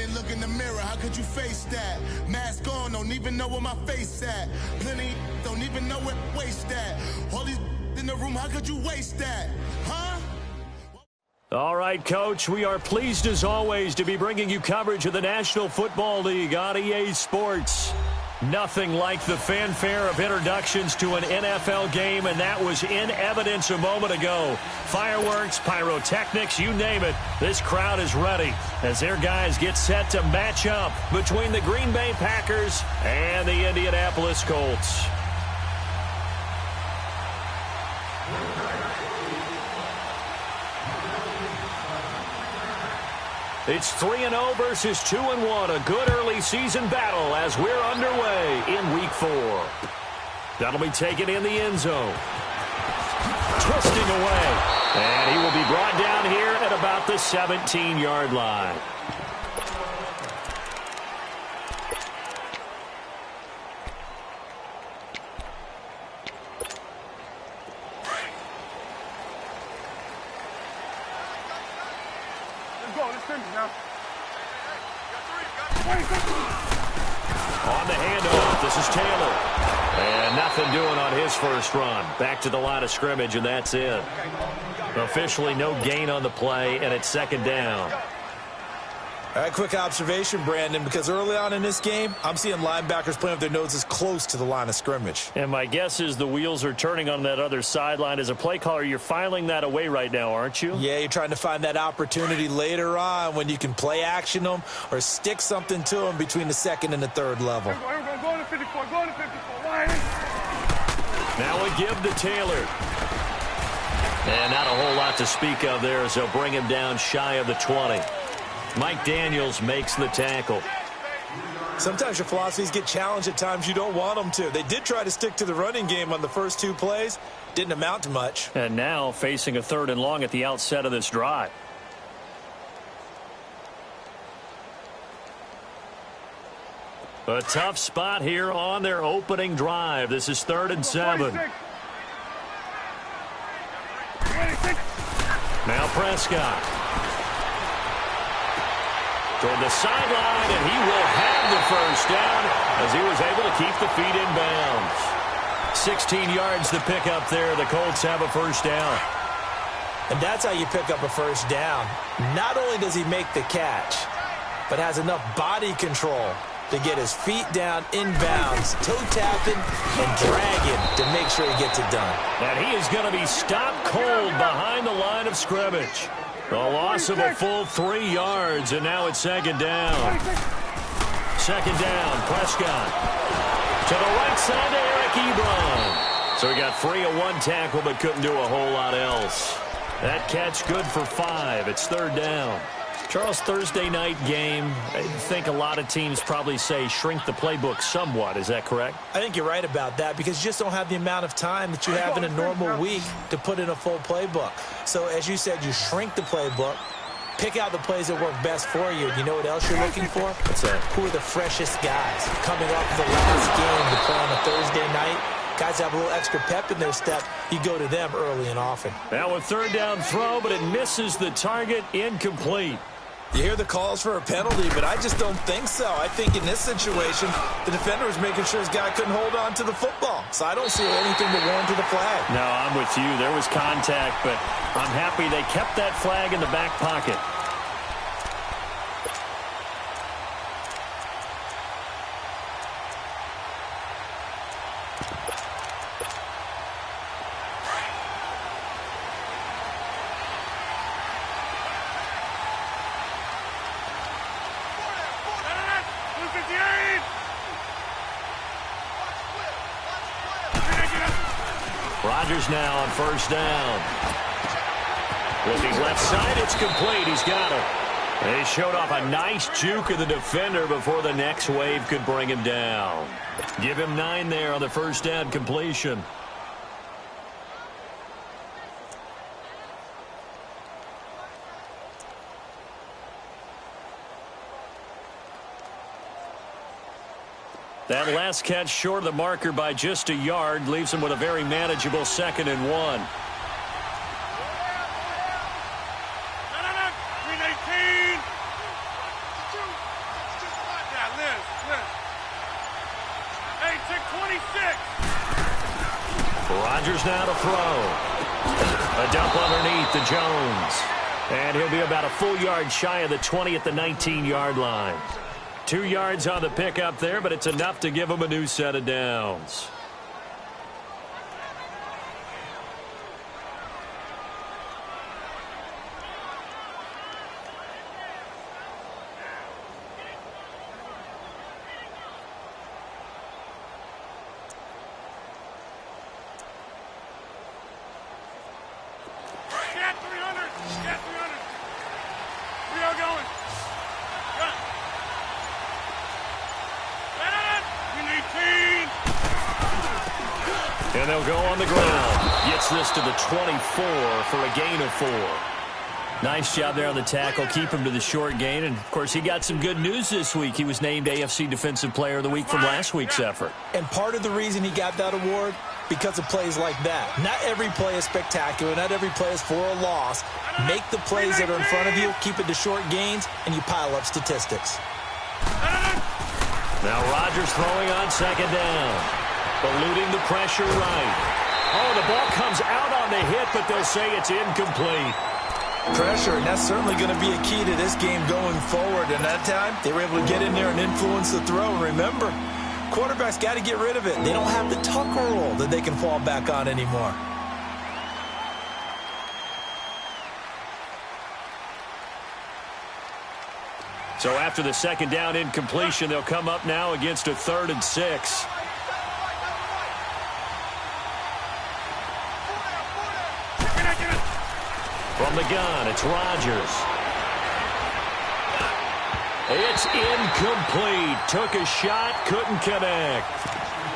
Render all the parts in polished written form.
and look in the mirror, how could you face that? Mask on, don't even know where my face at. Plenty don't even know where waste at. All these in the room, how could you waste that? Huh? All right, Coach, we are pleased as always to be bringing you coverage of the National Football League on EA Sports. Nothing like the fanfare of introductions to an NFL game, and that was in evidence a moment ago. Fireworks, pyrotechnics, you name it. This crowd is ready as their guys get set to match up between the Green Bay Packers and the Indianapolis Colts. It's 3-0 versus 2-1, a good early season battle as we're underway in Week 4. That'll be taken in the end zone. Twisting away, and he will be brought down here at about the 17-yard line. On the handoff, this is Taylor. And nothing doing on his first run. Back to the line of scrimmage, and that's it. Officially no gain on the play, and it's second down. All right, quick observation, Brandon, because early on in this game, I'm seeing linebackers playing with their noses close to the line of scrimmage. And my guess is the wheels are turning on that other sideline. As a play caller, you're filing that away right now, aren't you? Yeah, you're trying to find that opportunity later on when you can play action them or stick something to them between the second and the third level. Go to 54, go to 54. Now a give to Taylor. And not a whole lot to speak of there as they'll bring him down shy of the 20. Mike Daniels makes the tackle. Sometimes your philosophies get challenged at times you don't want them to. They did try to stick to the running game on the first two plays. Didn't amount to much. And now facing a 3rd and long at the outset of this drive. A tough spot here on their opening drive. This is 3rd and 7. Now Prescott. Toward the sideline, and he will have the first down as he was able to keep the feet in bounds. 16 yards to pick up there. The Colts have a first down. And that's how you pick up a first down. Not only does he make the catch, but has enough body control to get his feet down in bounds, toe tapping and dragging to make sure he gets it done. And he is going to be stopped cold behind the line of scrimmage. A loss of a full 3 yards, and now it's second down. Second down, Prescott. To the right side to Eric Ebron. So he got free of one tackle but couldn't do a whole lot else. That catch good for 5. It's 3rd down. Charles, Thursday night game, I think a lot of teams probably say shrink the playbook somewhat. Is that correct? I think you're right about that because you just don't have the amount of time that you have in a normal week to put in a full playbook. So as you said, you shrink the playbook, pick out the plays that work best for you. You know what else you're looking for? What's that? Who are the freshest guys coming off the last game to play on a Thursday night? Guys have a little extra pep in their step. You go to them early and often. Now a 3rd down throw, but it misses the target. Incomplete. You hear the calls for a penalty, but I just don't think so. I think in this situation, the defender was making sure his guy couldn't hold on to the football. So I don't see anything to warrant the flag. No, I'm with you. There was contact, but I'm happy they kept that flag in the back pocket. Rodgers now on first down. Looking left side, it's complete. He's got it. And he showed off a nice juke of the defender before the next wave could bring him down. Give him 9 there on the first down completion. That last catch short of the marker by just a yard leaves him with a very manageable 2nd and 1. Rodgers now to throw. A dump underneath to Jones. And he'll be about a full yard shy of the 20 at the 19-yard line. 2 yards on the pickup there, but it's enough to give him a new set of downs. And they'll go on the ground. Gets this to the 24 for a gain of 4. Nice job there on the tackle. Keep him to the short gain. And, of course, he got some good news this week. He was named AFC Defensive Player of the Week from last week's effort. And part of the reason he got that award, because of plays like that. Not every play is spectacular. Not every play is for a loss. Make the plays that are in front of you, keep it to short gains, and you pile up statistics. Now Rodgers throwing on second down. Eluding the pressure right. Oh, the ball comes out on the hit, but they'll say it's incomplete. Pressure, and that's certainly going to be a key to this game going forward. And that time, they were able to get in there and influence the throw. And remember, quarterbacks got to get rid of it. They don't have the Tucker rule that they can fall back on anymore. So after the second down incompletion, they'll come up now against a 3rd and 6. From the gun, it's Rodgers. It's incomplete. Took a shot, couldn't connect.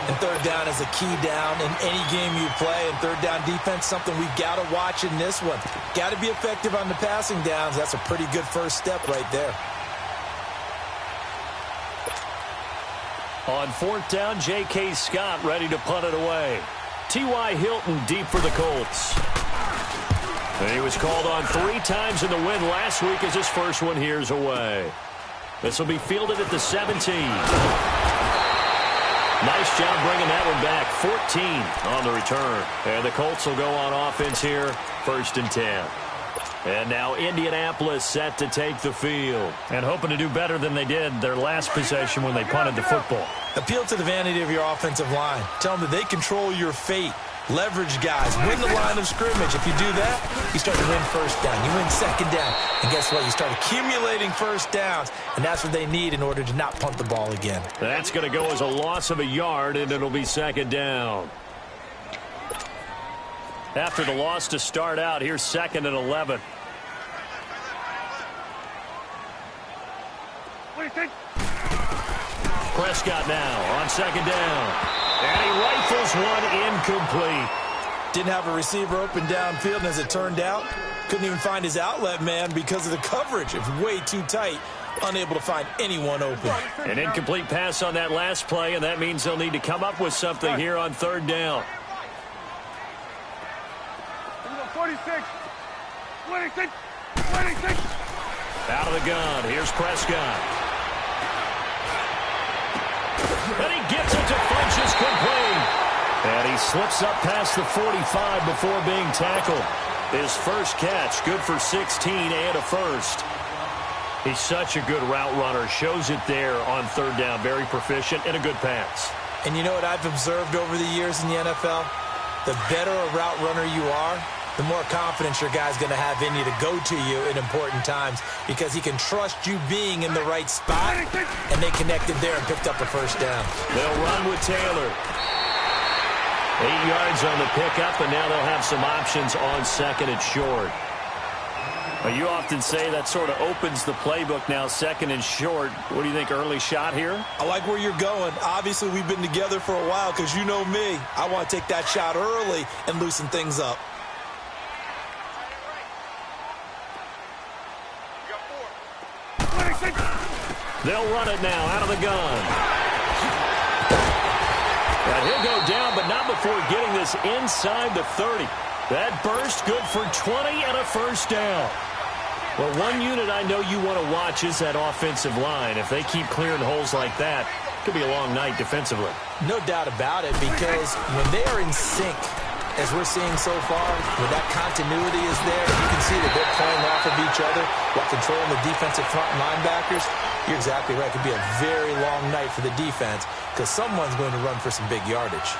And third down is a key down in any game you play. And third down defense, something we've got to watch in this one. Got to be effective on the passing downs. That's a pretty good first step right there. On 4th down, J.K. Scott ready to punt it away. T.Y. Hilton deep for the Colts. And he was called on 3 times in the win last week as his first one here's away. This will be fielded at the 17. Nice job bringing that one back. 14 on the return. And the Colts will go on offense here, 1st and 10. And now Indianapolis set to take the field. And hoping to do better than they did their last possession when they punted the football. Appeal to the vanity of your offensive line. Tell them that they control your fate. Leverage guys. Win the line of scrimmage. If you do that, you start to win first down. You win second down. And guess what? You start accumulating first downs. And that's what they need in order to not punt the ball again. That's going to go as a loss of a yard, and it'll be 2nd down. After the loss to start out, here's 2nd and 11. Prescott now on 2nd down. And he rifles one incomplete. Didn't have a receiver open downfield, and as it turned out, couldn't even find his outlet man because of the coverage. It's way too tight. Unable to find anyone open. An incomplete pass on that last play, and that means they'll need to come up with something here on 3rd down. 46. 26. 26. Out of the gun. Here's Prescott. And he gets it to Funchess complete. And he slips up past the 45 before being tackled. His first catch, good for 16 and a first. He's such a good route runner. Shows it there on 3rd down. Very proficient and a good pass. And you know what I've observed over the years in the NFL? The better a route runner you are, the more confidence your guy's going to have in you to go to you in important times because he can trust you being in the right spot, and they connected there and picked up a first down. They'll run with Taylor. 8 yards on the pickup, and now they'll have some options on 2nd and short. Well, you often say that sort of opens the playbook now, 2nd and short. What do you think, early shot here? I like where you're going. Obviously, we've been together for a while because you know me. I want to take that shot early and loosen things up. They'll run it now out of the gun. And he'll go down, but not before getting this inside the 30. That burst good for 20 and a first down. Well, one unit I know you want to watch is that offensive line. If they keep clearing holes like that, Could be a long night defensively. No doubt about it, because when they are in sync, as we're seeing so far, when that continuity is there, you can see that they're playing off of each other while controlling the defensive front linebackers. You're exactly right. It could be a very long night for the defense because someone's going to run for some big yardage.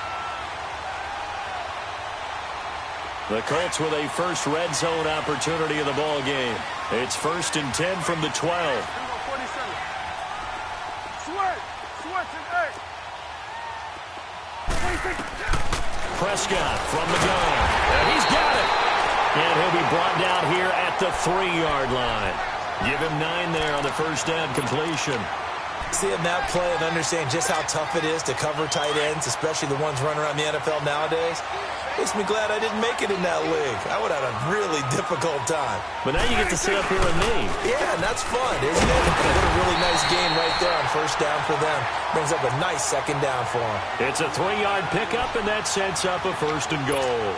The Colts with a first red zone opportunity of the ball game. It's 1st and 10 from the 12. Prescott from the gun. And he's got it. And he'll be brought down here at the 3-yard line. Give him 9 there on the first down completion. Seeing that play and understanding just how tough it is to cover tight ends, especially the ones running around the NFL nowadays, makes me glad I didn't make it in that league. I would have had a really difficult time. But now you get to sit up here with me. Yeah, and that's fun, isn't it? What a really nice game right there on first down for them. Brings up a nice second down for them. It's a 3-yard pickup, and that sets up a 1st and goal.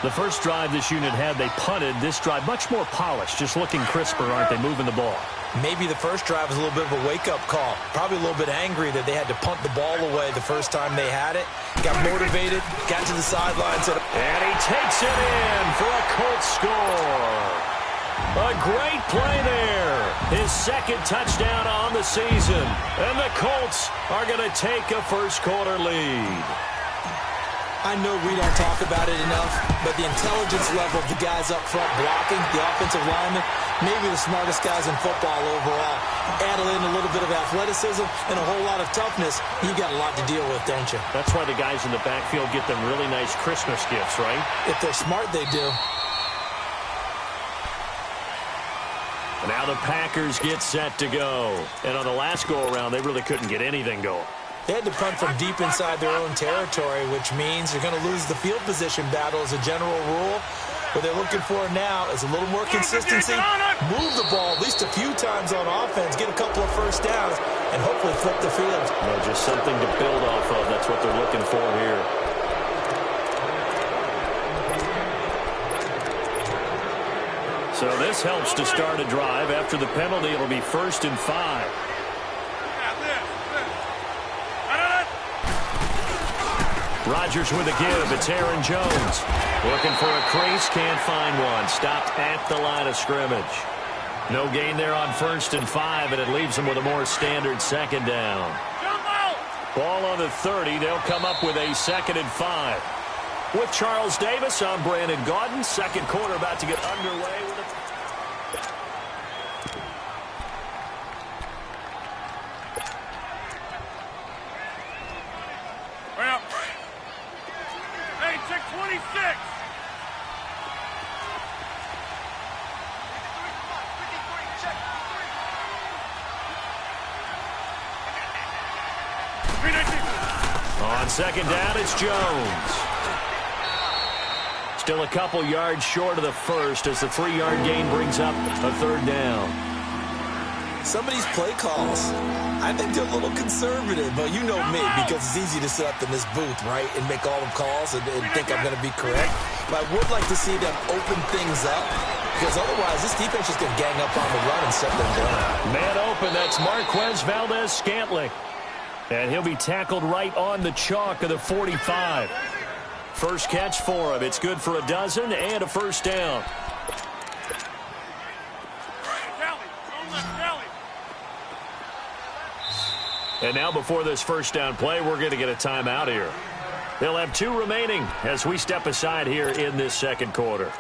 The first drive this unit had, they punted. This drive, much more polished, just looking crisper, aren't they, moving the ball? Maybe the first drive was a little bit of a wake-up call. Probably a little bit angry that they had to punt the ball away the first time they had it. Got motivated, got to the sidelines. And he takes it in for a Colts score. A great play there. His second touchdown on the season. And the Colts are going to take a first-quarter lead. I know we don't talk about it enough, but the intelligence level of the guys up front blocking, the offensive linemen, maybe the smartest guys in football overall. Add in a little bit of athleticism and a whole lot of toughness, you've got a lot to deal with, don't you? That's why the guys in the backfield get them really nice Christmas gifts, right? If they're smart, they do. Now the Packers get set to go. And on the last go-around, they really couldn't get anything going. They had to punt from deep inside their own territory, which means they're going to lose the field position battle as a general rule. What they're looking for now is a little more consistency, move the ball at least a few times on offense, get a couple of first downs, and hopefully flip the field. No, just something to build off of. That's what they're looking for here. So this helps to start a drive. After the penalty, it'll be 1st and 5. Rodgers with a give. It's Aaron Jones. Looking for a crease. Can't find one. Stopped at the line of scrimmage. No gain there on 1st and 5, and it leaves them with a more standard second down. Ball on the 30. They'll come up with a 2nd and 5. With Charles Davis, I'm Brandon Gaudin. Second quarter about to get underway with a... Check 26. On second down, it's Jones. Still a couple yards short of the first as the 3-yard gain brings up a 3rd down. Some of these play calls, I think they're a little conservative, but you know me, because it's easy to sit up in this booth, right, and make all the calls and think I'm going to be correct. But I would like to see them open things up, because otherwise this defense is going to gang up on the run and set them down. Man open, that's Marquez Valdez-Scantling. And he'll be tackled right on the chalk of the 45. First catch for him. It's good for a dozen and a first down. And now before this first down play, we're going to get a timeout here. They'll have 2 remaining as we step aside here in this second quarter.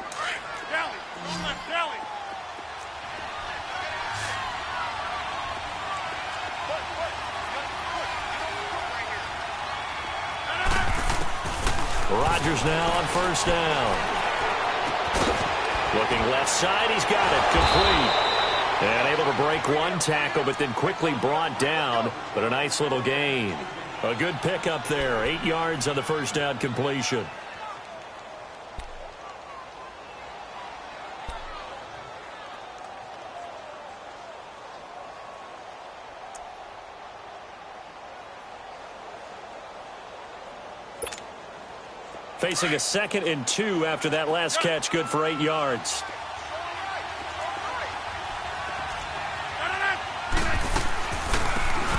Rodgers now on first down. Looking left side, he's got it, complete. And able to break one tackle, but then quickly brought down. But a nice little gain. A good pickup there. 8 yards on the first down completion. Facing a 2nd and 2 after that last catch, good for 8 yards.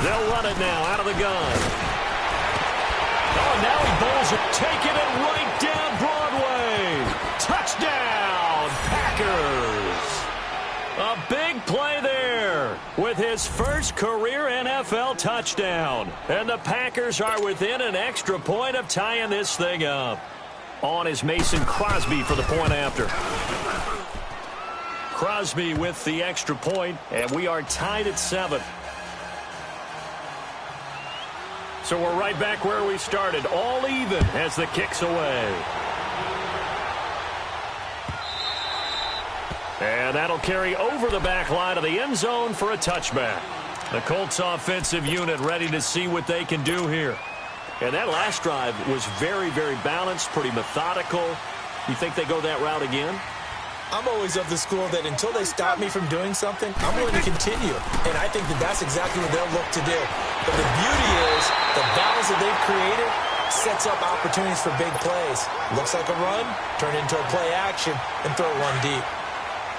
They'll run it now out of the gun. Oh, now he bowls it, taking it right down Broadway. Touchdown, Packers. A big play there with his first career NFL touchdown. And the Packers are within an extra point of tying this thing up. On is Mason Crosby for the point after. Crosby with the extra point, and we are tied at 7. So we're right back where we started, all even as the kick's away. And that'll carry over the back line of the end zone for a touchback. The Colts offensive unit ready to see what they can do here. And that last drive was very, very balanced, pretty methodical. You think they go that route again? I'm always of the school that until they stop me from doing something, I'm willing to continue. And I think that that's exactly what they'll look to do. But the beauty is the balance that they've created sets up opportunities for big plays. Looks like a run, turn it into a play action, and throw one deep.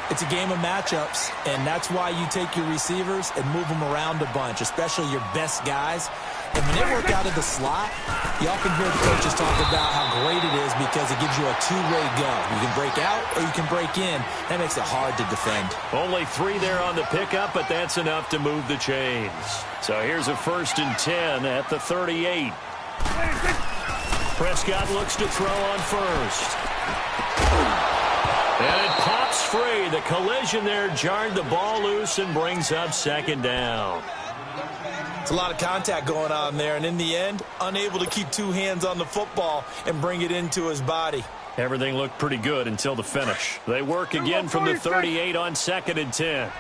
It's a game of matchups, and that's why you take your receivers and move them around a bunch, especially your best guys. And when they work out of the slot, you often hear the coaches talk about how great it is because it gives you a two-way go. You can break out or you can break in. That makes it hard to defend. Only 3 there on the pickup, but that's enough to move the chains. So here's a 1st and 10 at the 38. Prescott looks to throw on first. And it pops free. The collision there jarred the ball loose and brings up 2nd down. It's a lot of contact going on there, and in the end, unable to keep 2 hands on the football and bring it into his body. Everything looked pretty good until the finish. They work again from the 38 on 2nd and 10.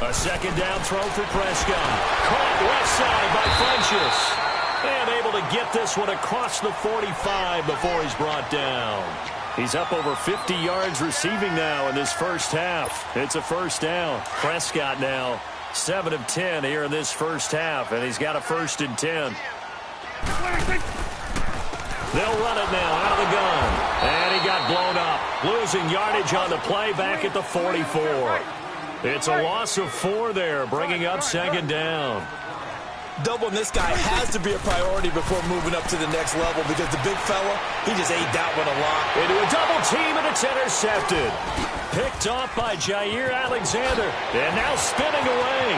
A 2nd down throw for Prescott. Caught left side by Funchess. And able to get this one across the 45 before he's brought down. He's up over 50 yards receiving now in this first half. It's a 1st down. Prescott now 7 of 10 here in this first half, and he's got a 1st and 10. They'll run it now out of the gun. And he got blown up. Losing yardage on the play back at the 44. It's a loss of 4 there, bringing up 2nd down. Doubling this guy has to be a priority before moving up to the next level because the big fella, he just ate that one a lot. Into a double team, and it's intercepted. Picked off by Jair Alexander. And now spinning away.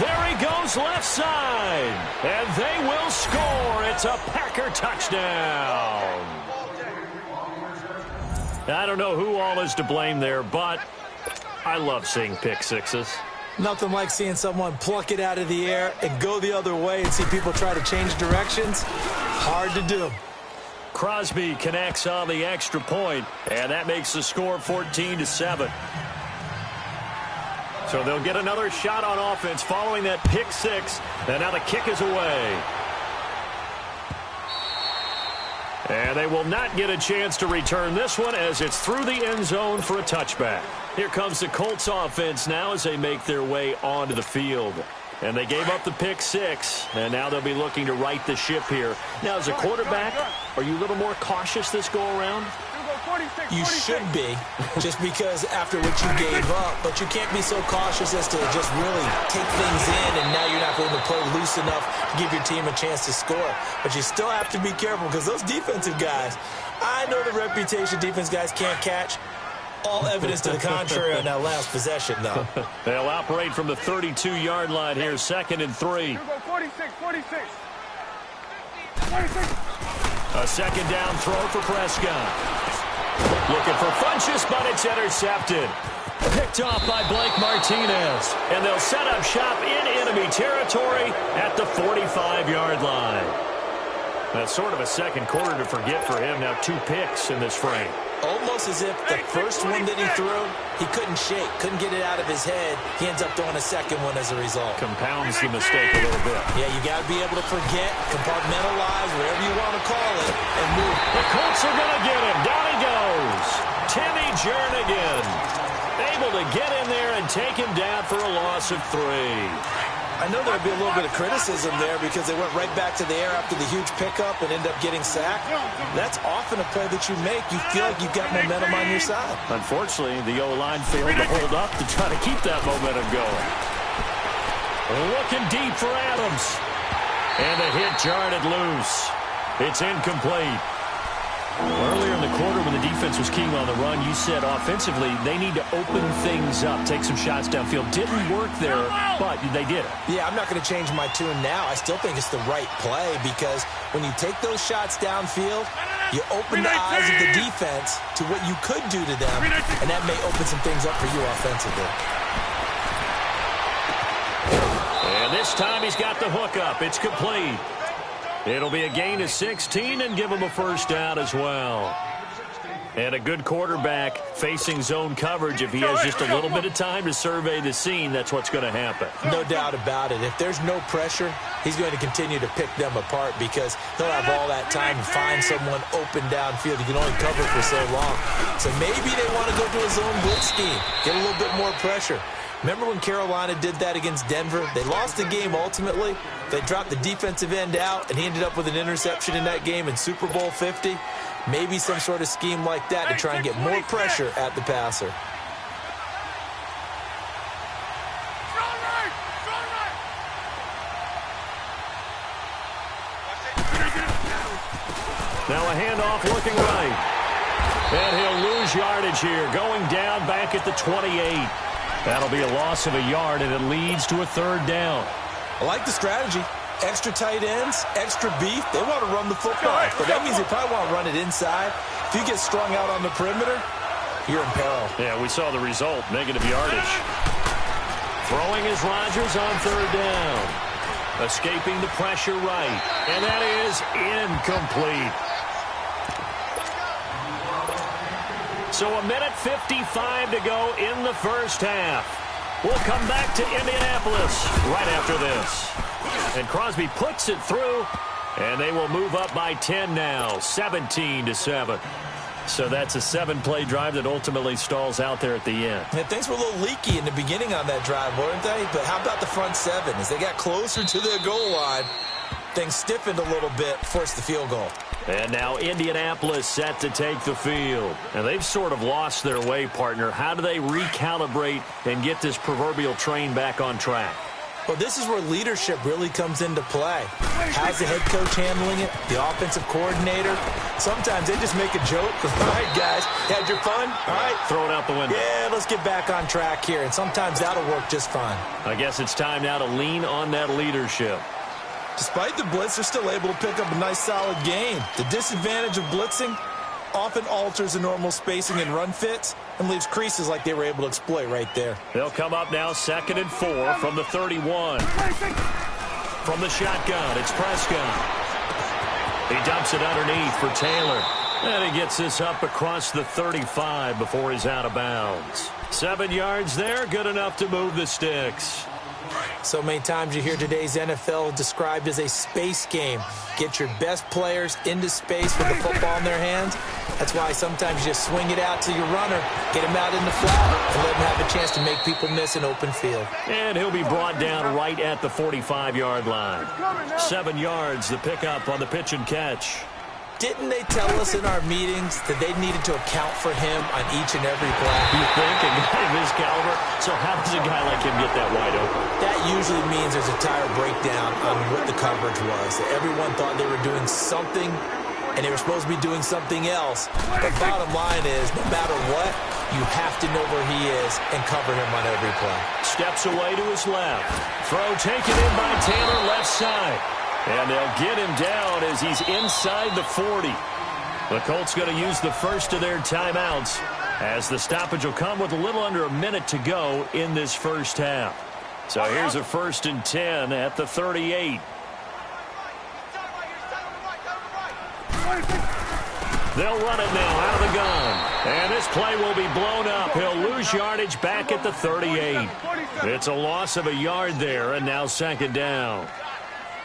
There he goes left side. And they will score. It's a Packer touchdown. I don't know who all is to blame there, but I love seeing pick sixes. Nothing like seeing someone pluck it out of the air and go the other way and see people try to change directions. Hard to do. Crosby connects on the extra point, and that makes the score 14-7. So they'll get another shot on offense following that pick six, and now the kick is away. And they will not get a chance to return this one as it's through the end zone for a touchback. Here comes the Colts offense now as they make their way onto the field. And they gave up the pick six, and now they'll be looking to right the ship here. Now, as a quarterback, are you a little more cautious this go-around? You should be, just because after what you gave up, but you can't be so cautious as to just really take things in, and now you're not going to play loose enough to give your team a chance to score. But you still have to be careful because those defensive guys, I know the reputation defense guys can't catch. All evidence to the contrary on that last possession, though. They'll operate from the 32-yard line here, 2nd and 3. 46. A 2nd down throw for Prescott. Looking for Funchess, but it's intercepted. Picked off by Blake Martinez. And they'll set up shop in enemy territory at the 45-yard line. That's sort of a second quarter to forget for him. Now 2 picks in this frame. Almost as if the first one that he threw, he couldn't shake, couldn't get it out of his head. He ends up throwing a second one as a result. Compounds the mistake a little bit. Yeah, you got to be able to forget, compartmentalize, whatever you want to call it, and move. The Colts are going to get him. Down he goes. Timmy Jernigan able to get in there and take him down for a loss of 3. I know there'd be a little bit of criticism there because they went right back to the air after the huge pickup and ended up getting sacked. That's often a play that you make. You feel like you've got momentum on your side. Unfortunately, the O-line failed to hold up to try to keep that momentum going. Looking deep for Adams. And the hit jarred it loose. It's incomplete. Earlier in the quarter when the defense was keying on the run, you said offensively they need to open things up, take some shots downfield. Didn't work there, but they did it. Yeah, I'm not going to change my tune now. I still think it's the right play because when you take those shots downfield, you open the eyes of the defense to what you could do to them, and that may open some things up for you offensively. And this time he's got the hook up. It's complete. It'll be a gain of 16 and give him a first down as well. And a good quarterback facing zone coverage. If he has just a little bit of time to survey the scene, that's what's going to happen. No doubt about it. If there's no pressure, he's going to continue to pick them apart because he'll have all that time to find someone open downfield. You can only cover for so long. So maybe they want to go to a zone blitz scheme, get a little bit more pressure. Remember when Carolina did that against Denver? They lost the game ultimately. They dropped the defensive end out, and he ended up with an interception in that game in Super Bowl 50. Maybe some sort of scheme like that to try and get more pressure at the passer. Now a handoff looking right. And he'll lose yardage here, going down back at the 28. That'll be a loss of a yard, and it leads to a third down. I like the strategy. Extra tight ends, extra beef. They want to run the football, but that means they probably want to run it inside. If you get strung out on the perimeter, you're in peril. Yeah, we saw the result, negative yardage. Throwing is Rodgers on third down. Escaping the pressure right, and that is incomplete. So a minute 55 to go in the first half. We'll come back to Indianapolis right after this. And Crosby puts it through, and they will move up by 10 now, 17-7. So that's a 7-play drive that ultimately stalls out there at the end. And things were a little leaky in the beginning on that drive, weren't they? But how about the front seven? As they got closer to their goal line, things stiffened a little bit, forced the field goal. And now Indianapolis set to take the field. And they've sort of lost their way, partner. How do they recalibrate and get this proverbial train back on track? Well, this is where leadership really comes into play. How's the head coach handling it? The offensive coordinator? Sometimes they just make a joke. All right, guys, had your fun? All right. Throw it out the window. Yeah, let's get back on track here. And sometimes that'll work just fine. I guess it's time now to lean on that leadership. Despite the blitz, they're still able to pick up a nice, solid gain. The disadvantage of blitzing often alters the normal spacing and run fits and leaves creases like they were able to exploit right there. They'll come up now 2nd and 4 from the 31. From the shotgun, it's Prescott. He dumps it underneath for Taylor. And he gets this up across the 35 before he's out of bounds. 7 yards there, good enough to move the sticks. So many times you hear today's NFL described as a space game. Get your best players into space with the football in their hands. That's why sometimes you just swing it out to your runner, get him out in the flat, and let him have a chance to make people miss an open field. And he'll be brought down right at the 45-yard line. 7 yards, the pickup on the pitch and catch. Didn't they tell us in our meetings that they needed to account for him on each and every play? You think? A guy of his caliber? So how does a guy like him get that wide open? That usually means there's a tire breakdown on what the coverage was. That everyone thought they were doing something, and they were supposed to be doing something else. But bottom line is, no matter what, you have to know where he is and cover him on every play. Steps away to his left. Throw taken in by Taylor, left side. And they'll get him down as he's inside the 40. The Colts going to use the first of their timeouts as the stoppage will come with a little under a minute to go in this first half. So here's a 1st and 10 at the 38. They'll run it now out of the gun. And this play will be blown up. He'll lose yardage back at the 38. It's a loss of a yard there, and now 2nd down.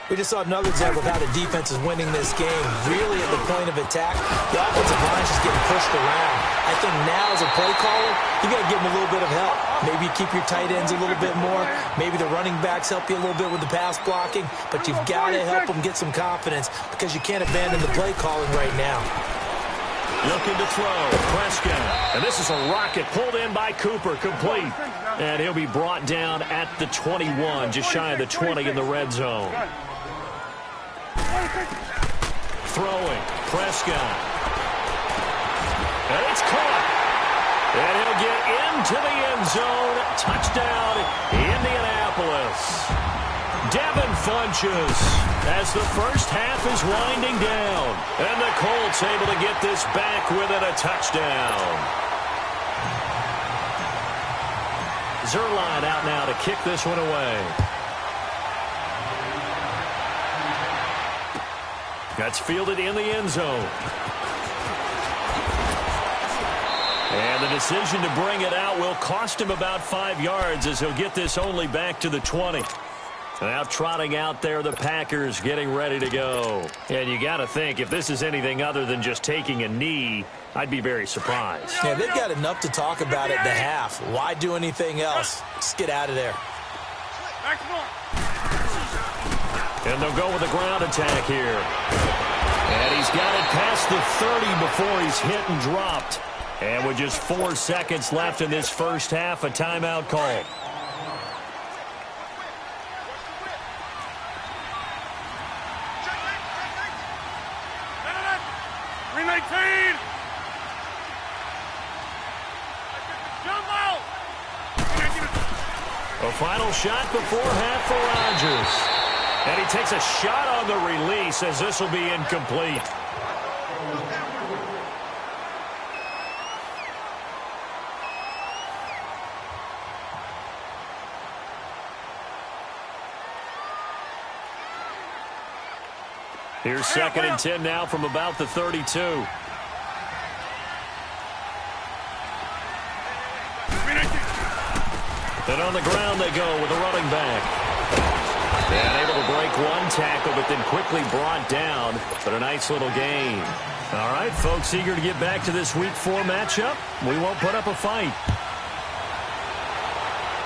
We just saw another example of how the defense is winning this game. Really at the point of attack, the offensive line is just getting pushed around. I think now as a play caller, you got to give them a little bit of help. Maybe you keep your tight ends a little bit more. Maybe the running backs help you a little bit with the pass blocking. But you've got to help them get some confidence because you can't abandon the play calling right now. Looking to throw, Prescott. And this is a rocket pulled in by Cooper, complete. And he'll be brought down at the 21, just shy of the 20 in the red zone. Throwing, Prescott. And it's caught. And he'll get into the end zone. Touchdown, Indianapolis. Devin Funches as the first half is winding down. And the Colts able to get this back within a touchdown. Zerline out now to kick this one away. That's fielded in the end zone. And the decision to bring it out will cost him about 5 yards as he'll get this only back to the 20. Now trotting out there, the Packers getting ready to go. And you got to think, if this is anything other than just taking a knee, I'd be very surprised. Yeah, they've got enough to talk about at the half. Why do anything else? Just get out of there. And they'll go with a ground attack here. And he's got it past the 30 before he's hit and dropped. And with just 4 seconds left in this first half, a timeout call. A final shot before half for Rodgers. And he takes a shot on the release as this will be incomplete. Here's 2nd and 10 now from about the 32. And on the ground they go with a running back. And able to break one tackle, but then quickly brought down. But a nice little gain. All right, folks, eager to get back to this Week 4 matchup. We won't put up a fight.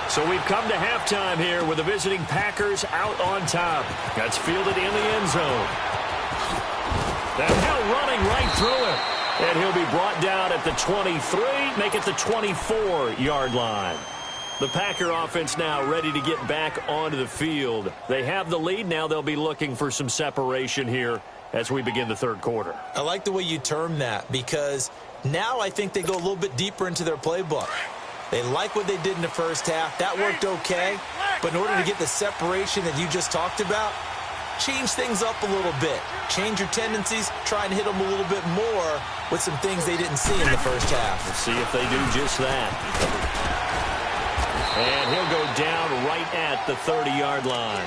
So we've come to halftime here with the visiting Packers out on top. That's fielded in the end zone. And now running right through it. And he'll be brought down at the 23, make it the 24-yard line. The Packer offense now ready to get back onto the field. They have the lead. Now they'll be looking for some separation here as we begin the third quarter. I like the way you term that because now I think they go a little bit deeper into their playbook. They like what they did in the first half. That worked okay. But in order to get the separation that you just talked about, change things up a little bit. Change your tendencies. Try and hit them a little bit more with some things they didn't see in the first half. Let's see if they do just that. And he'll go down right at the 30-yard line.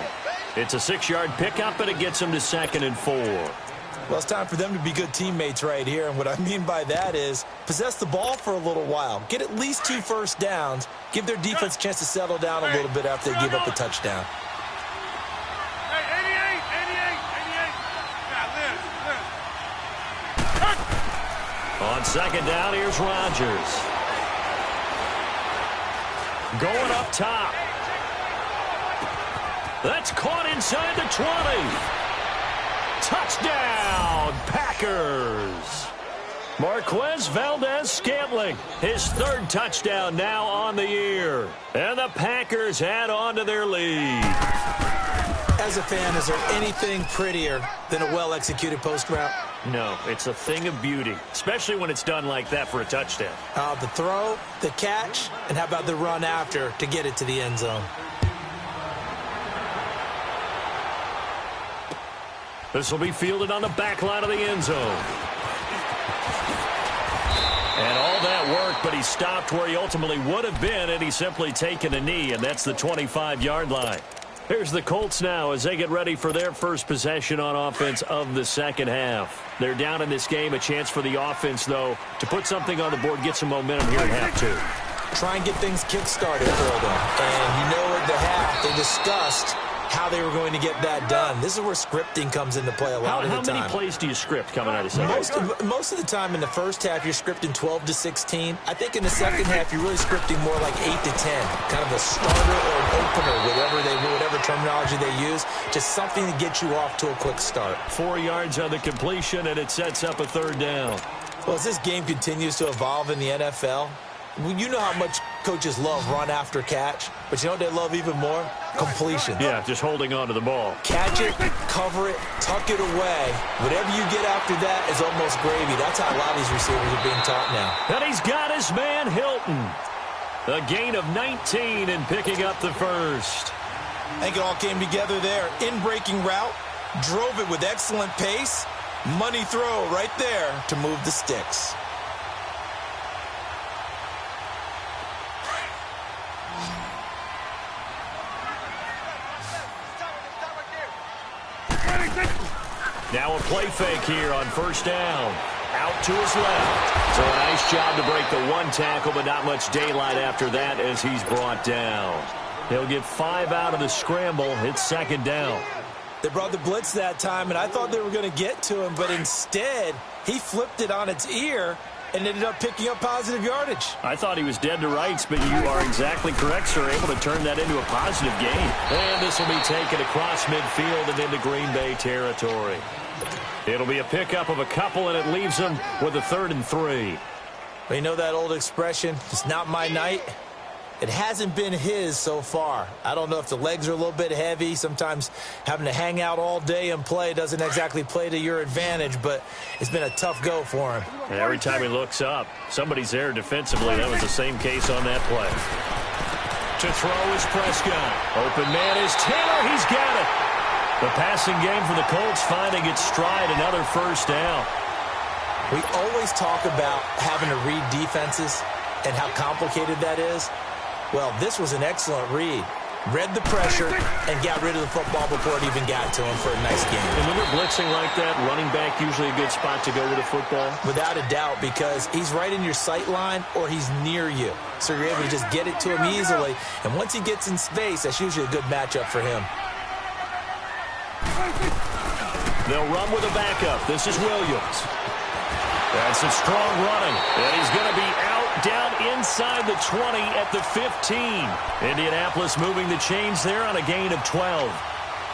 It's a 6-yard pickup, and it gets him to 2nd and 4. Well, it's time for them to be good teammates right here. And what I mean by that is possess the ball for a little while. Get at least 2 first downs. Give their defense a chance to settle down a little bit after they give up a touchdown. On 2nd down, here's Rodgers. Going up top. That's caught inside the 20. Touchdown, Packers. Marquez Valdez-Scantling, his 3rd touchdown now on the year. And the Packers add on to their lead. As a fan, is there anything prettier than a well-executed post route? No, it's a thing of beauty, especially when it's done like that for a touchdown. The throw, the catch, and how about the run after to get it to the end zone? This will be fielded on the back line of the end zone. And all that work, but he stopped where he ultimately would have been, and he's simply taken a knee, and that's the 25-yard line. Here's the Colts now as they get ready for their first possession on offense of the second half. They're down in this game. A chance for the offense, though, to put something on the board, get some momentum here at half two. Try and get things kick-started for them. And you know at the half they discussed how they were going to get that done. This is where scripting comes into play a lot of the time. How many plays do you script coming out of second? Most of the time in the first half, you're scripting 12 to 16. I think in the second half, you're really scripting more like 8 to 10, kind of a starter or an opener, whatever terminology they use, just something to get you off to a quick start. 4 yards on the completion, and it sets up a third down. Well, as this game continues to evolve in the NFL, you know how much coaches love run after catch, but you know what they love even more? Completion. Yeah, just holding on to the ball. Catch it, cover it, tuck it away. Whatever you get after that is almost gravy. That's how a lot of these receivers are being taught now. And he's got his man Hilton. A gain of 19 and picking up the first. I think it all came together there. In-breaking route, drove it with excellent pace. Money throw right there to move the sticks. Now a play fake here on first down. Out to his left. So a nice job to break the one tackle, but not much daylight after that as he's brought down. He'll get 5 out of the scramble. It's second down. They brought the blitz that time, and I thought they were going to get to him, but instead he flipped it on its ear and ended up picking up positive yardage. I thought he was dead to rights, but you are exactly correct, sir. Able to turn that into a positive gain. And this will be taken across midfield and into Green Bay territory. It'll be a pickup of a couple, and it leaves them with a 3rd and 3. Well, you know that old expression, it's not my night? It hasn't been his so far. I don't know if the legs are a little bit heavy. Sometimes having to hang out all day and play doesn't exactly play to your advantage, but it's been a tough go for him. And every time he looks up, somebody's there defensively. That was the same case on that play. To throw is Prescott. Open man is Taylor. He's got it. The passing game for the Colts finding its stride, another first down. We always talk about having to read defenses and how complicated that is. Well, this was an excellent read. Read the pressure and got rid of the football before it even got to him for a nice game. And when they're blitzing like that, running back usually a good spot to go with a football? Without a doubt, because he's right in your sight line or he's near you. So you're able to just get it to him easily. And once he gets in space, that's usually a good matchup for him. They'll run with a backup. This is Williams. That's some strong running. And he's going to be out down inside the 20 at the 15. Indianapolis moving the chains there on a gain of 12.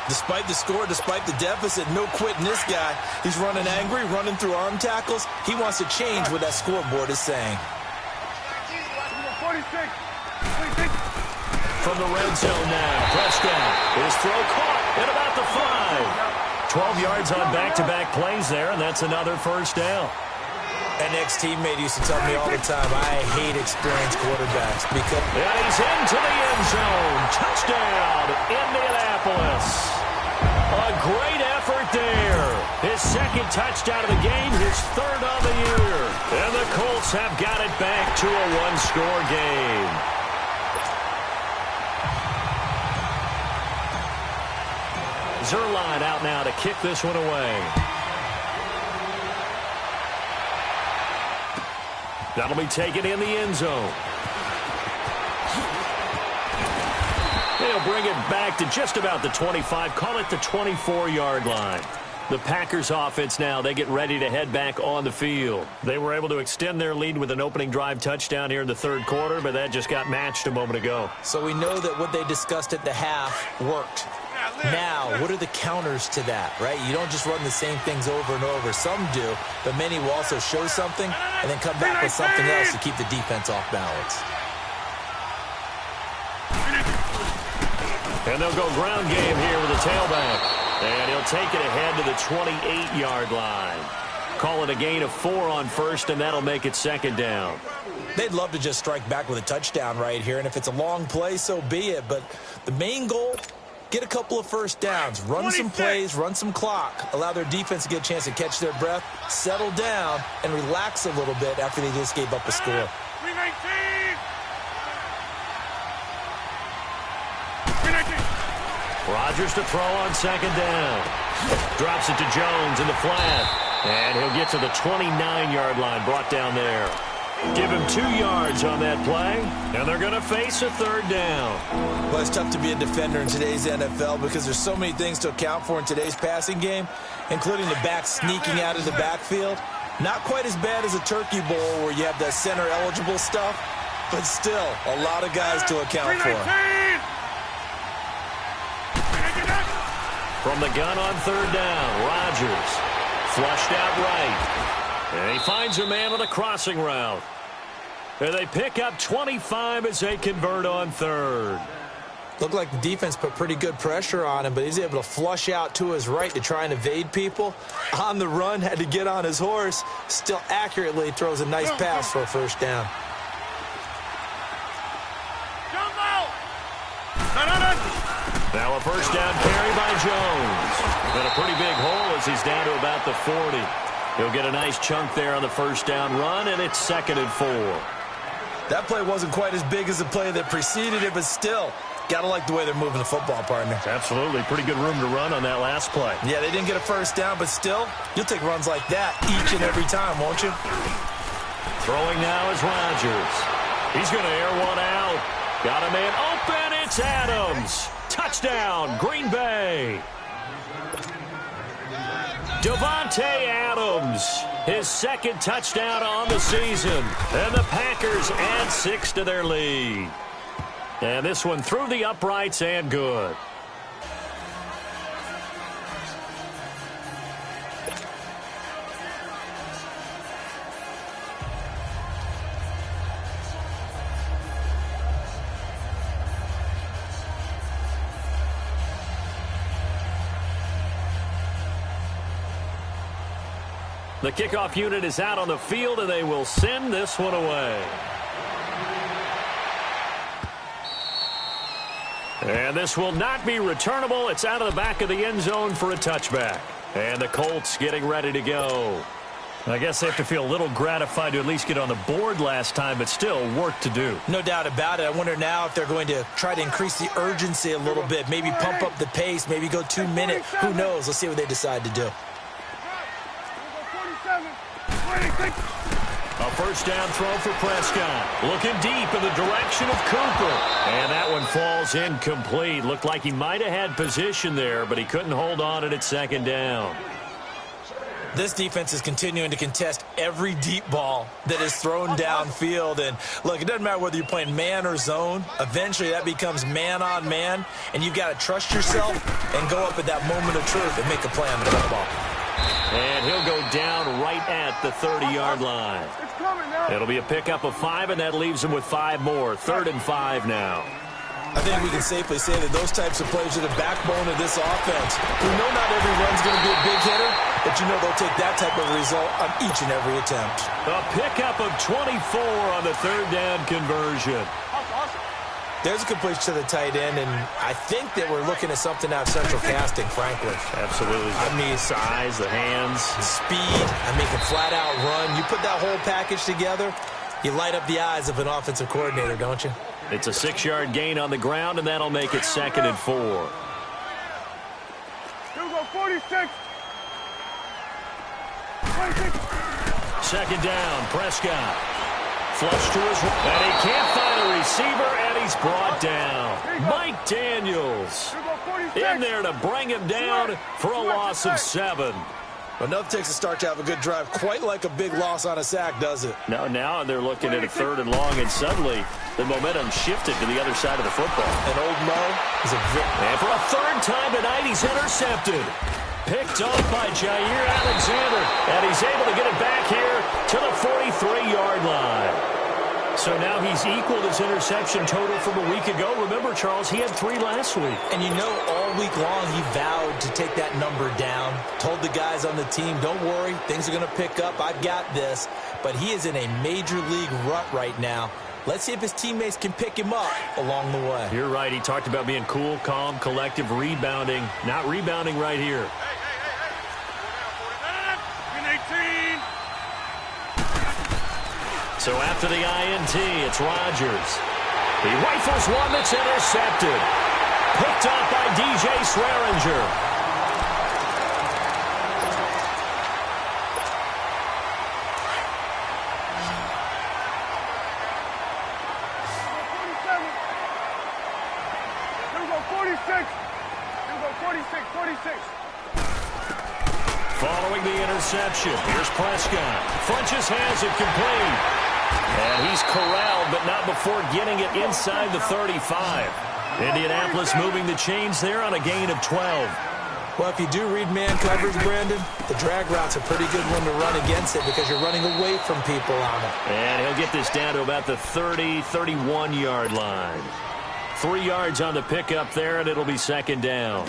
Despite the score, despite the deficit, no quitting this guy. He's running angry, running through arm tackles. He wants to change what that scoreboard is saying. 46. From the red zone now, Prescott. His throw caught at about the 5. 12 yards on back-to-back plays there, and that's another first down. An ex-teammate used to tell me all the time, I hate experienced quarterbacks because... And he's into the end zone. Touchdown, Indianapolis. A great effort there. His second touchdown of the game, his 3rd of the year. And the Colts have got it back to a one-score game. Zerline out now to kick this one away. That'll be taken in the end zone. They'll bring it back to just about the 25, call it the 24-yard line. The Packers offense now, they get ready to head back on the field. They were able to extend their lead with an opening drive touchdown here in the 3rd quarter, but that just got matched a moment ago. So we know that what they discussed at the half worked. Now, what are the counters to that, right? You don't just run the same things over and over. Some do, but many will also show something and then come back with something else to keep the defense off balance. And they'll go ground game here with a tailback. And he'll take it ahead to the 28-yard line. Call it a gain of 4 on first, and that'll make it second down. They'd love to just strike back with a touchdown right here, and if it's a long play, so be it. But the main goal, get a couple of first downs, run some plays, run some clock, allow their defense to get a chance to catch their breath, settle down, and relax a little bit after they just gave up a score. 319. Rodgers to throw on second down. Drops it to Jones in the flat. And he'll get to the 29-yard line, brought down there. Give him 2 yards on that play, and they're going to face a 3rd down. Well, it's tough to be a defender in today's NFL because there's so many things to account for in today's passing game, including the back sneaking out of the backfield. Not quite as bad as a turkey bowl where you have that center-eligible stuff, but still a lot of guys to account for. From the gun on 3rd down, Rodgers flushed out right. And he finds a man on a crossing route. And they pick up 25 as they convert on 3rd. Looked like the defense put pretty good pressure on him, but he's able to flush out to his right to try and evade people. On the run, had to get on his horse. Still accurately throws a nice pass for a 1st down. Now a 1st down carry by Jones. But a pretty big hole as he's down to about the 40. He'll get a nice chunk there on the 1st down run, and it's 2nd and 4. That play wasn't quite as big as the play that preceded it, but still, got to like the way they're moving the football, partner. Absolutely. Pretty good room to run on that last play. Yeah, they didn't get a 1st down, but still, you'll take runs like that each and every time, won't you? Throwing now is Rodgers. He's going to air one out. Got a man open. It's Adams. Touchdown, Green Bay. Davante Adams, his 2nd touchdown on the season. And the Packers add 6 to their lead. And this one through the uprights and good. The kickoff unit is out on the field, and they will send this one away. And this will not be returnable. It's out of the back of the end zone for a touchback. And the Colts getting ready to go. I guess they have to feel a little gratified to at least get on the board last time, but still work to do. No doubt about it. I wonder now if they're going to try to increase the urgency a little bit, maybe pump up the pace, maybe go 2 minutes. Who knows? Let's see what they decide to do. A 1st down throw for Prescott. Looking deep in the direction of Cooper. And that one falls incomplete. Looked like he might have had position there, but he couldn't hold on it at 2nd down. This defense is continuing to contest every deep ball that is thrown downfield. And, look, it doesn't matter whether you're playing man or zone. Eventually, that becomes man on man. And you've got to trust yourself and go up at that moment of truth and make a play on the football. And he'll go down right at the 30-yard line. It'll be a pickup of 5, and that leaves him with 5 more. 3rd and 5 now. I think we can safely say that those types of plays are the backbone of this offense. We know not every run's going to be a big hitter, but you know they'll take that type of result on each and every attempt. A pickup of 24 on the 3rd down conversion. There's a completion to the tight end, and I think that we're looking at something out of central casting, frankly. Absolutely. I mean, size, the hands. Speed, he can flat-out run. You put that whole package together, you light up the eyes of an offensive coordinator, don't you? It's a 6-yard gain on the ground, and that'll make it 2nd and 4. Here we go, 46. 2nd down, Prescott. Flush to his right, and he can't find a receiver, and he's brought down. Mike Daniels in there to bring him down for a loss of 7. Enough takes a start to have a good drive, quite like a big loss on a sack, does it? No, now they're looking at a 3rd and long, and suddenly the momentum shifted to the other side of the football. And old Mo is and for a 3rd time tonight, he's intercepted. Picked off by Jair Alexander, and he's able to get it back here to the 43-yard line. So now he's equaled his interception total from a week ago. Remember, Charles, he had 3 last week. And you know, all week long he vowed to take that number down. Told the guys on the team, don't worry, things are going to pick up. I've got this. But he is in a major league rut right now. Let's see if his teammates can pick him up along the way. You're right. He talked about being cool, calm, collective, rebounding. Not rebounding right here. So after the INT, it's Rodgers. He rifles one that's intercepted. Picked up by DJ Swearinger. following the interception. Here's Prescott. Funches has it complete. And he's corralled, but not before getting it inside the 35. Indianapolis moving the chains there on a gain of 12. Well, if you do read man coverage, Brandon, the drag route's a pretty good one to run against it because you're running away from people on it. And he'll get this down to about the 30, 31-yard line. 3 yards on the pickup there, and it'll be second down.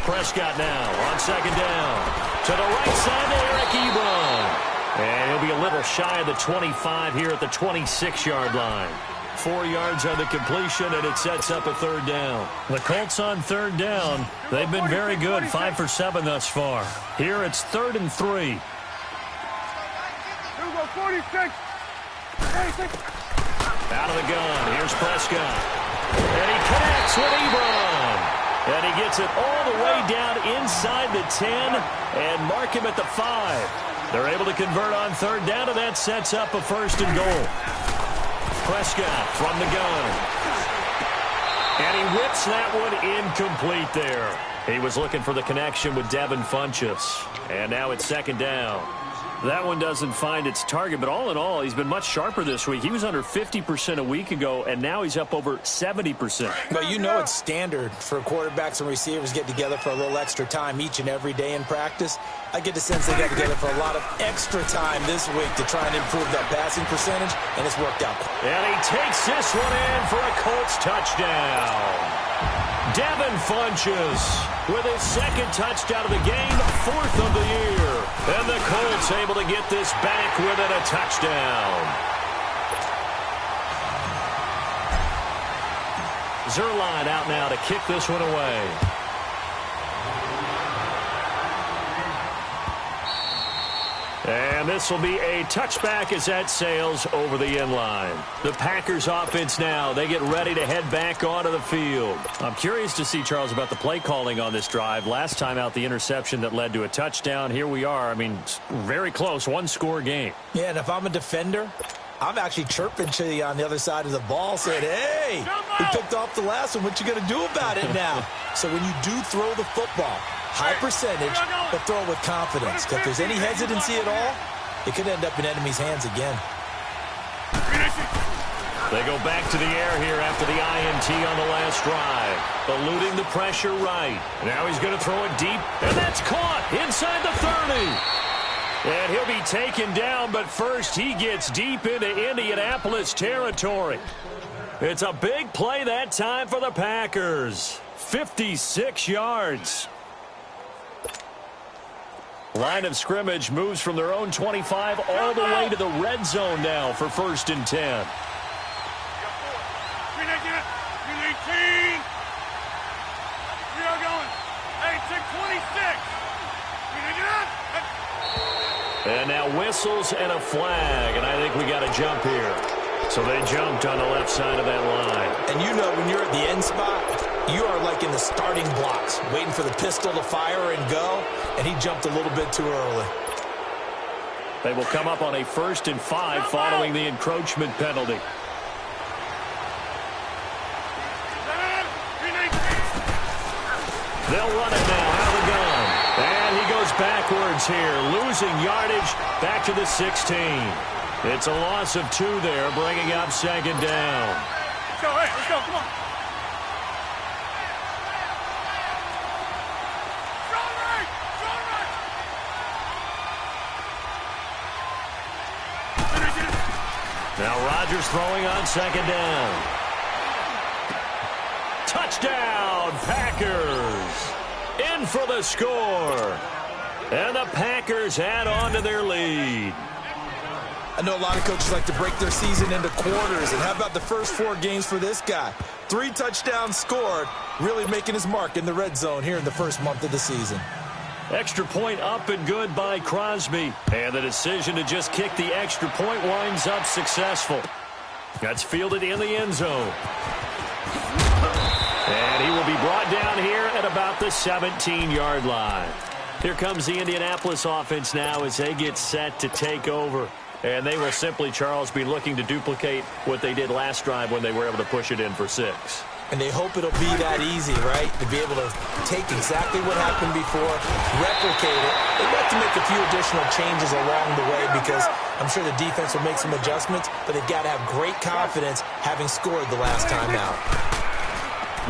Prescott now on second down. To the right side to Eric Ebron. And he'll be a little shy of the 25 here at the 26-yard line. 4 yards on the completion, and it sets up a third down. The Colts on third down. They've been very good, 5 for 7 thus far. Here it's 3rd and 3. Here we go, 46. 46. Out of the gun, here's Prescott. And he connects with Ebron. And he gets it all the way down inside the 10 and mark him at the 5. They're able to convert on third down, and that sets up a 1st and goal. Prescott from the gun. And he whips that one incomplete there. He was looking for the connection with Devin Funchess. And now it's second down. That one doesn't find its target, but all in all, he's been much sharper this week. He was under 50% a week ago, and now he's up over 70%. But you know it's standard for quarterbacks and receivers to get together for a little extra time each and every day in practice. I get the sense they got together for a lot of extra time this week to try and improve that passing percentage, and it's worked out. And he takes this one in for a Colts touchdown. Devin Funchess with his 2nd touchdown of the game, 4th of the year. And the Colts able to get this back within a touchdown. Zerline out now to kick this one away. And this will be a touchback as that sails over the end line. The Packers offense now, they get ready to head back onto the field. I'm curious to see, Charles, about the play calling on this drive. Last time out, the interception that led to a touchdown. Here we are. I mean, very close, 1-score game. Yeah, and if I'm a defender, I'm actually chirping to you on the other side of the ball, saying, hey, we picked off the last one. What you going to do about it now? So when you do throw the football, high percentage, but throw it with confidence. If there's any hesitancy at all, it could end up in enemy's hands again. They go back to the air here after the INT on the last drive. Eluding the pressure right. Now he's going to throw it deep, and that's caught inside the 30. And he'll be taken down, but first he gets deep into Indianapolis territory. It's a big play that time for the Packers. 56 yards. Line of scrimmage moves from their own 25 all the way to the red zone now for 1st and 10. 318. We are going. 26. And now whistles and a flag, and I think we got a jump here. So they jumped on the left side of that line. And you know when you're at the end spot, you are like in the starting blocks, waiting for the pistol to fire and go, and he jumped a little bit too early. They will come up on a 1st and 5 following the encroachment penalty. They'll run it now out of the gun. And he goes backwards here, losing yardage back to the 16. It's a loss of 2 there, bringing up second down. Let's go, hey, let's go, come on. Now Rodgers throwing on second down. Touchdown, Packers. In for the score. And the Packers add on to their lead. I know a lot of coaches like to break their season into quarters. And how about the first 4 games for this guy? 3 touchdowns scored, really making his mark in the red zone here in the first month of the season. Extra point up and good by Crosby. And the decision to just kick the extra point winds up successful. That's fielded in the end zone. And he will be brought down here at about the 17-yard line. Here comes the Indianapolis offense now as they get set to take over. And they will simply, Charles, be looking to duplicate what they did last drive when they were able to push it in for 6. And they hope it'll be that easy, right? To be able to take exactly what happened before, replicate it. They'd like to make a few additional changes along the way because I'm sure the defense will make some adjustments, but they've got to have great confidence having scored the last time out.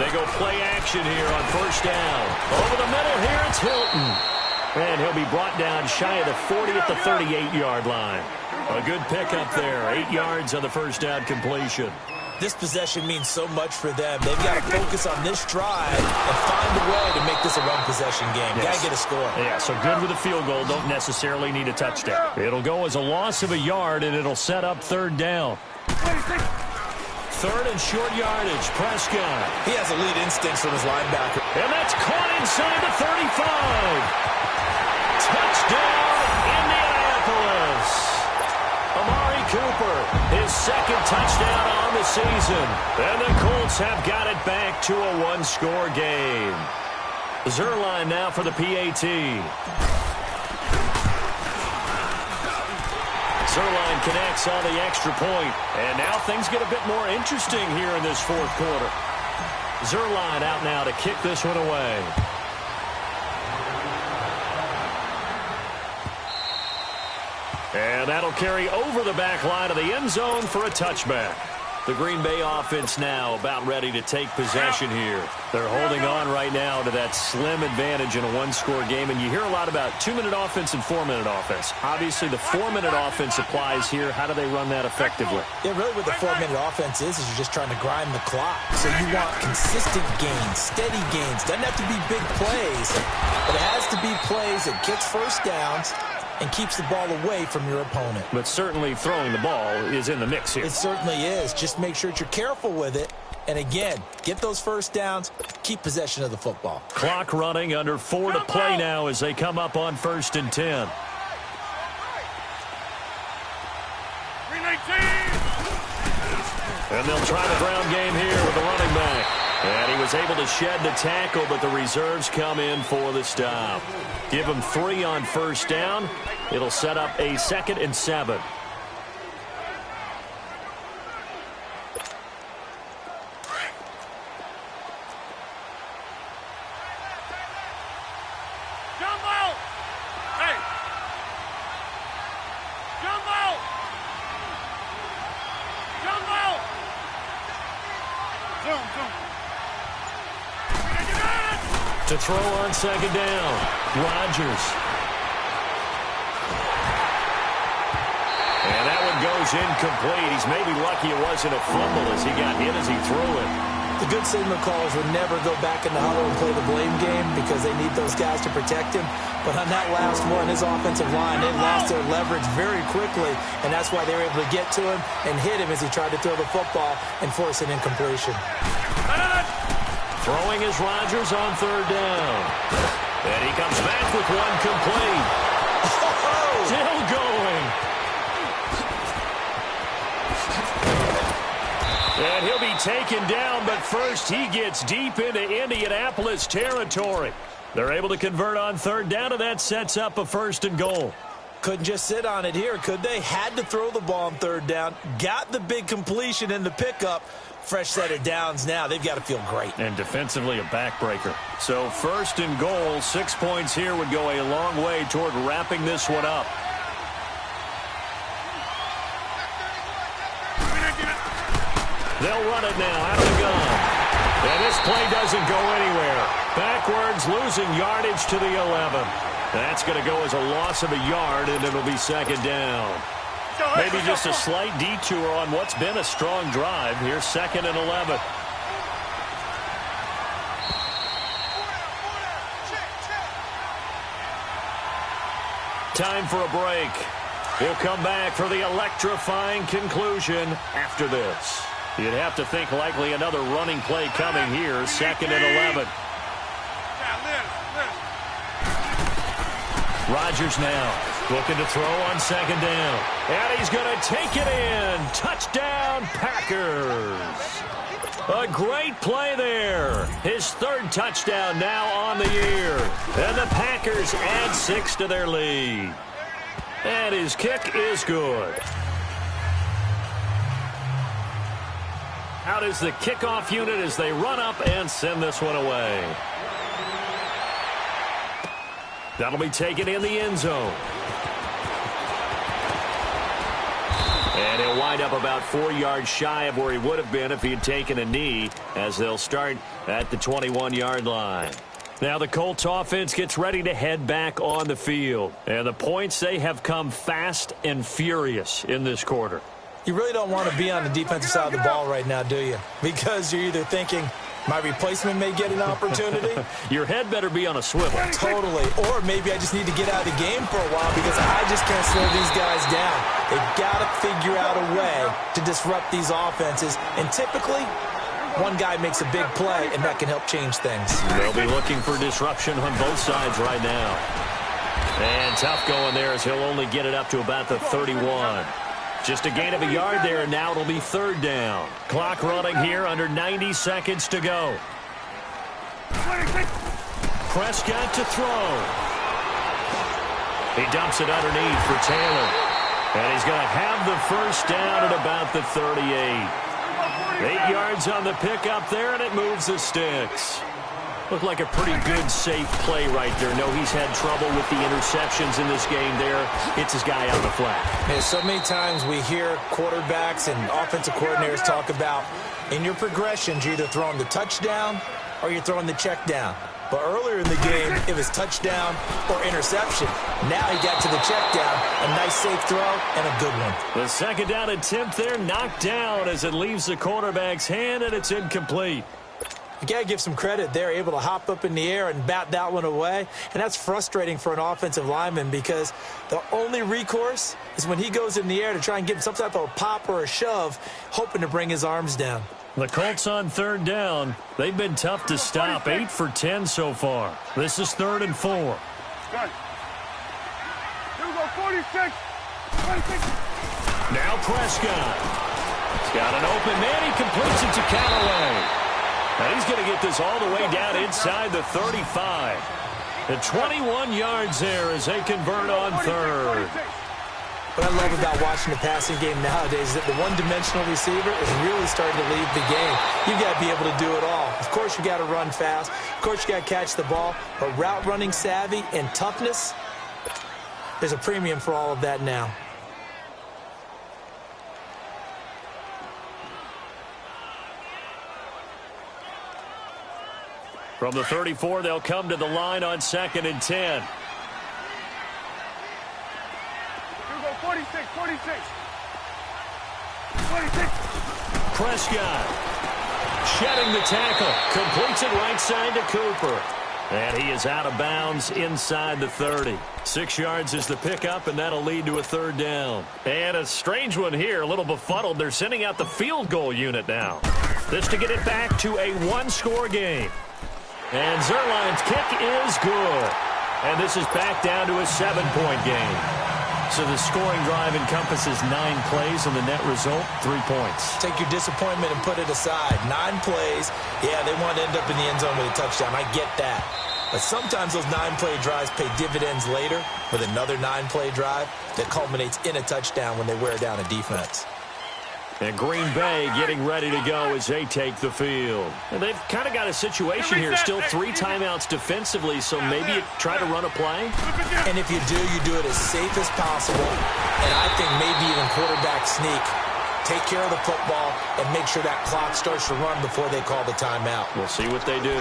They go play action here on first down. Over the middle here, it's Hilton. And he'll be brought down shy of the 40 at the 38-yard line. A good pickup there, 8 yards on the first down completion. This possession means so much for them. They've got to focus on this drive and find a way to make this a run possession game. Yes. Got to get a score. Yeah, so good with a field goal. Don't necessarily need a touchdown. It'll go as a loss of a yard, and it'll set up third down. Third and short yardage, Prescott. He has elite instincts from his linebacker. And that's caught inside the 35. Touchdown, Indianapolis. Amari Cooper, his second touchdown on the season. And the Colts have got it back to a one-score game. Zerline now for the PAT. Zerline connects on the extra point. And now things get a bit more interesting here in this fourth quarter. Zerline out now to kick this one away. And that'll carry over the back line of the end zone for a touchback. The Green Bay offense now about ready to take possession here. They're holding on right now to that slim advantage in a one-score game. And you hear a lot about 2-minute offense and 4-minute offense. Obviously, the 4-minute offense applies here. How do they run that effectively? Yeah, really what the 4-minute offense is you're just trying to grind the clock. So you want consistent gains, steady gains. Doesn't have to be big plays, but it has to be plays that gets first downs and keeps the ball away from your opponent. But certainly throwing the ball is in the mix here. It certainly is. Just make sure that you're careful with it. And again, get those first downs, keep possession of the football. Clock running, under 4 to play now as they come up on 1st and 10. And they'll try the ground game here with the running back. And he was able to shed the tackle, but the reserves come in for the stop. Give him 3 on first down. It'll set up a 2nd and 7. To throw on 2nd down, Rodgers. And that one goes incomplete. He's maybe lucky it wasn't a fumble as he got hit as he threw it. The good signal callers would never go back in the huddle and play the blame game because they need those guys to protect him. But on that last one, his offensive line, they lost their leverage very quickly, and that's why they were able to get to him and hit him as he tried to throw the football and force an incompletion. Throwing is Rodgers on 3rd down. And he comes back with one complete. Oh! Still going. And he'll be taken down, but first he gets deep into Indianapolis territory. They're able to convert on 3rd down, and that sets up a 1st and goal. Couldn't just sit on it here, could they? Had to throw the ball on 3rd down. Got the big completion in the pickup. Fresh set of downs now. They've got to feel great. And defensively a backbreaker. So 1st and goal, 6 points here would go a long way toward wrapping this one up. They'll run it now out of the gun. And this play doesn't go anywhere. Backwards, losing yardage to the 11. That's going to go as a loss of a yard, and it'll be 2nd down. Maybe just a slight detour on what's been a strong drive. Here's 2nd and 11. Time for a break. We'll come back for the electrifying conclusion after this. You'd have to think likely another running play coming here. 2nd and 11. Rodgers now looking to throw on 2nd down. And he's going to take it in. Touchdown, Packers. A great play there. His 3rd touchdown now on the year. And the Packers add 6 to their lead. And his kick is good. Out is the kickoff unit as they run up and send this one away. That'll be taken in the end zone. And he'll wind up about 4 yards shy of where he would have been if he had taken a knee, as they'll start at the 21-yard line. Now the Colts offense gets ready to head back on the field. And the points, they have come fast and furious in this quarter. You really don't want to be on the defensive side of the ball right now, do you? Because you're either thinking, my replacement may get an opportunity. Your head better be on a swivel. Totally. Or maybe I just need to get out of the game for a while because I just can't slow these guys down. They've got to figure out a way to disrupt these offenses. And typically, one guy makes a big play, and that can help change things. They'll be looking for disruption on both sides right now. And tough going there as he'll only get it up to about the 31. Just a gain of a yard there, and now it'll be third down. Clock running here, under 90 seconds to go. Prescott to throw. He dumps it underneath for Taylor. And he's going to have the first down at about the 38. 8 yards on the pickup there, and it moves the sticks. Looked like a pretty good, safe play right there. No, he's had trouble with the interceptions in this game there. Hits his guy out of the flat. Yeah, so many times we hear quarterbacks and offensive coordinators talk about in your progressions, you're either throwing the touchdown or you're throwing the check down. But earlier in the game, it was touchdown or interception. Now he got to the check down, a nice safe throw, and a good one. The second down attempt there knocked down as it leaves the quarterback's hand, and it's incomplete. You got to give some credit. They're able to hop up in the air and bat that one away. And that's frustrating for an offensive lineman because the only recourse is when he goes in the air to try and get some type of a pop or a shove, hoping to bring his arms down. The Colts on third down. They've been tough to stop. 8 for 10 so far. This is 3rd and 4. Here we go, 46. 26. Now Prescott. He's got an open man. He completes it to Callaway. And he's going to get this all the way down inside the 35. The 21 yards there as they convert on third. What I love about watching the passing game nowadays is that the one-dimensional receiver is really starting to lead the game. You've got to be able to do it all. Of course, you got to run fast. Of course, you got to catch the ball. But route running savvy and toughness, there's a premium for all of that now. From the 34, they'll come to the line on 2nd and 10. Here we go, 46, 46. 46. Prescott shedding the tackle. Completes it right side to Cooper. And he is out of bounds inside the 30. 6 yards is the pickup, and that'll lead to a third down. And a strange one here, a little befuddled. They're sending out the field goal unit now. This to get it back to a one-score game. And Zerline's kick is good. And this is back down to a 7-point game. So the scoring drive encompasses 9 plays, and the net result, 3 points. Take your disappointment and put it aside. 9 plays. Yeah, they want to end up in the end zone with a touchdown. I get that. But sometimes those 9-play drives pay dividends later with another 9-play drive that culminates in a touchdown when they wear down a defense. And Green Bay getting ready to go as they take the field. And they've kind of got a situation here. Still 3 timeouts defensively, so maybe you try to run a play. And if you do it as safe as possible. And I think maybe even quarterback sneak. Take care of the football and make sure that clock starts to run before they call the timeout. We'll see what they do.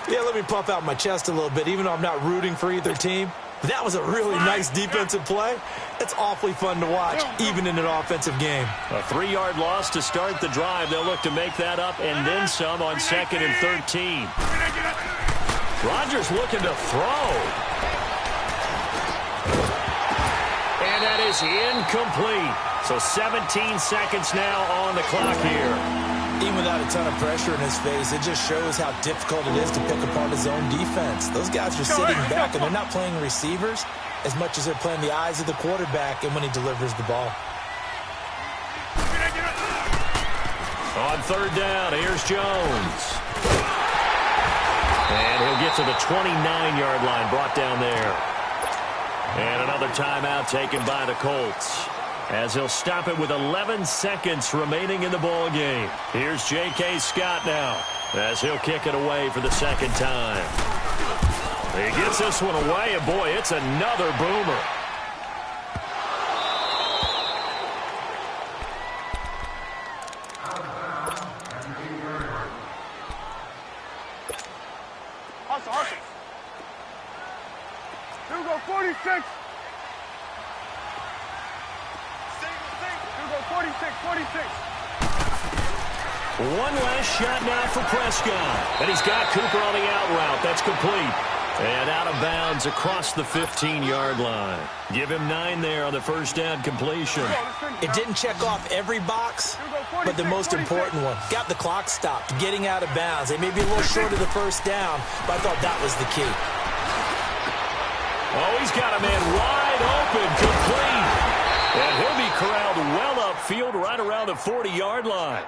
Yeah, let me puff out my chest a little bit, even though I'm not rooting for either team. That was a really nice defensive play. It's awfully fun to watch, even in an offensive game. A 3-yard loss to start the drive. They'll look to make that up and then some on 2nd and 13. Rodgers looking to throw. And that is incomplete. So 17 seconds now on the clock here. Even without a ton of pressure in his face, it just shows how difficult it is to pick apart his own defense. Those guys are sitting back, and they're not playing receivers as much as they're playing the eyes of the quarterback and when he delivers the ball. On third down, here's Jones. And he'll get to the 29-yard line, brought down there. And another timeout taken by the Colts, as he'll stop it with 11 seconds remaining in the ball game. Here's J.K. Scott now, as he'll kick it away for the second time. He gets this one away, and boy, it's another boomer. Hustle. Here we go, 46. Here we go, 46. One last shot now for Prescott. And he's got Cooper on the out route. That's complete. And out of bounds across the 15-yard line. Give him 9 there on the first down completion. It didn't check off every box, but the most important one. Got the clock stopped, getting out of bounds. They may be a little short of the first down, but I thought that was the key. Oh, he's got a man wide open, complete. And he'll be corralled well upfield right around the 40-yard line.